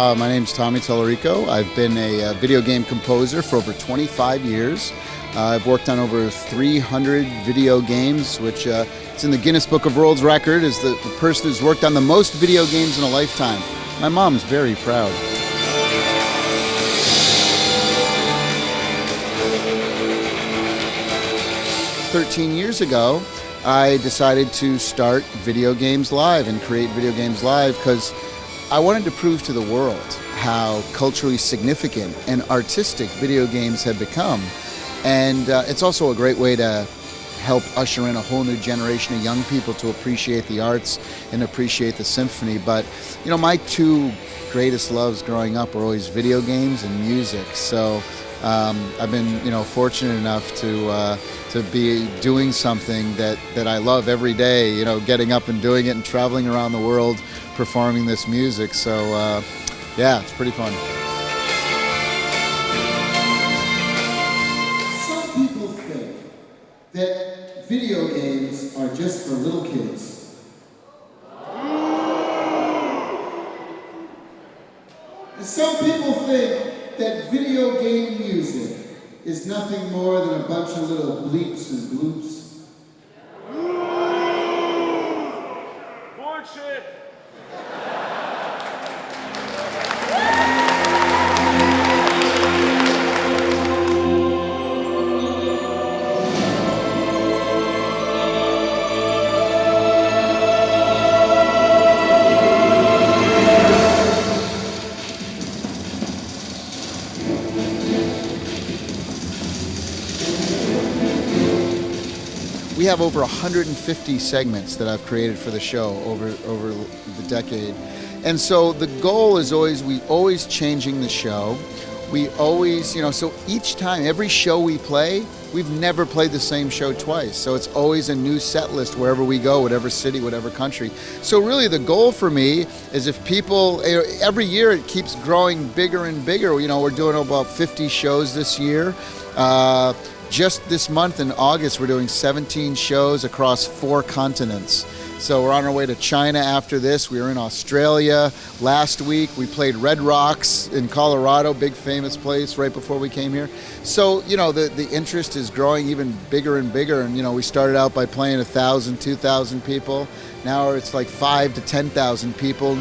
My name's Tommy Tallarico. I've been a video game composer for over 25 years. I've worked on over 300 video games, which it's in the Guinness Book of World Records as the person who's worked on the most video games in a lifetime. My mom's very proud. "13 years ago, I decided to start Video Games Live and create Video Games Live because I wanted to prove to the world how culturally significant and artistic video games have become. And it's also a great way to help usher in a whole new generation of young people to appreciate the arts and appreciate the symphony. But, you know, my two greatest loves growing up were always video games and music. So I've been, fortunate enough to be doing something that I love every day, getting up and doing it and traveling around the world performing this music. So, yeah, it's pretty fun. Some people think that video games are just for little kids. And some people think that video game music is nothing more than a bunch of little bleeps and bloops. Bullshit! We have over 150 segments that I've created for the show over the decade. And so the goal is we always changing the show. We always, so each time, every show we play, we've never played the same show twice. So it's always a new set list wherever we go, whatever city, whatever country. So really the goal for me is if people, every year it keeps growing bigger and bigger. We're doing about 50 shows this year. Just this month in August, we're doing 17 shows across 4 continents. So we're on our way to China after this. We were in Australia last week. We played Red Rocks in Colorado, big famous place right before we came here. So, the interest is growing even bigger and bigger. And, we started out by playing 1,000, 2,000 people. Now it's like 5,000 to 10,000 people.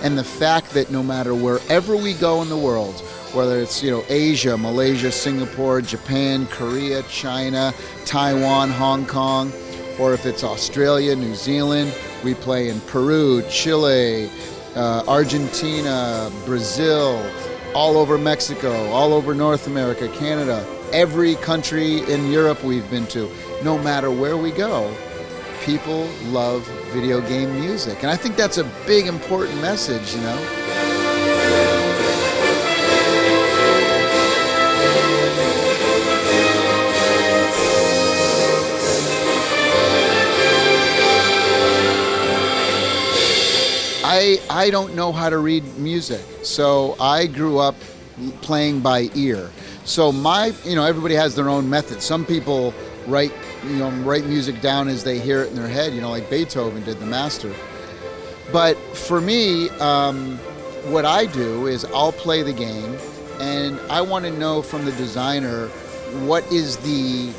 And the fact that no matter wherever we go in the world, whether it's Asia, Malaysia, Singapore, Japan, Korea, China, Taiwan, Hong Kong, or if it's Australia, New Zealand, we play in Peru, Chile, Argentina, Brazil, all over Mexico, all over North America, Canada, every country in Europe we've been to. No matter where we go, people love video game music. And I think that's a big, important message, I don't know how to read music, so I grew up playing by ear. So everybody has their own method. Some people write music down as they hear it in their head, like Beethoven did, the master. But for me, what I do is I'll play the game, and I want to know from the designer what is the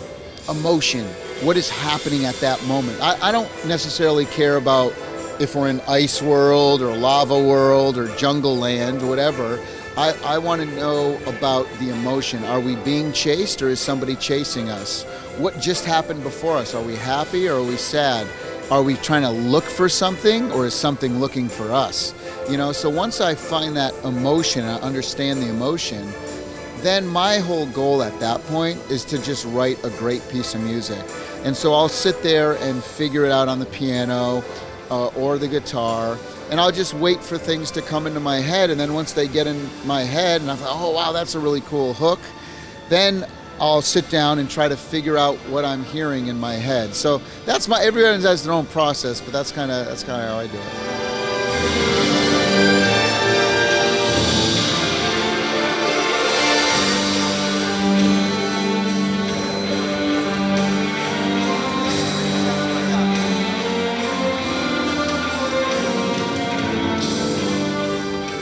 emotion, what is happening at that moment. I don't necessarily care about if we're in ice world or lava world or jungle land, whatever. I want to know about the emotion. Are we being chased, or is somebody chasing us? What just happened before us? Are we happy or are we sad? Are we trying to look for something, or is something looking for us? So once I find that emotion, I understand the emotion, then my whole goal at that point is to just write a great piece of music. And so I'll sit there and figure it out on the piano or the guitar, and I'll just wait for things to come into my head. And then once they get in my head and I thought, oh wow, that's a really cool hook, then I'll sit down and try to figure out what I'm hearing in my head. So that's everyone has their own process, but that's kind of how I do it.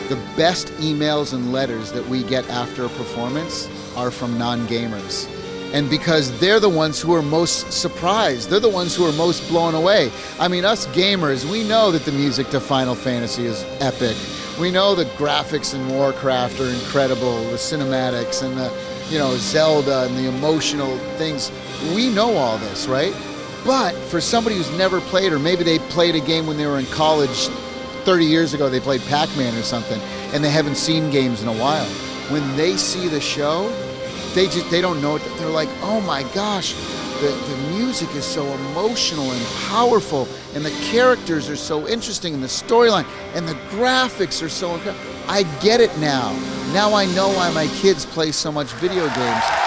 The best emails and letters that we get after a performance are from non-gamers. And because they're the ones who are most surprised, they're the ones who are most blown away. I mean, us gamers, we know that the music to Final Fantasy is epic. We know the graphics in Warcraft are incredible, the cinematics and the, Zelda and the emotional things. We know all this, right? But for somebody who's never played, or maybe they played a game when they were in college 30 years ago, they played Pac-Man or something, and they haven't seen games in a while. When they see the show, they don't know it. They're like, oh my gosh, the music is so emotional and powerful, and the characters are so interesting, and the storyline, and the graphics are so incredible. I get it now. Now I know why my kids play so much video games.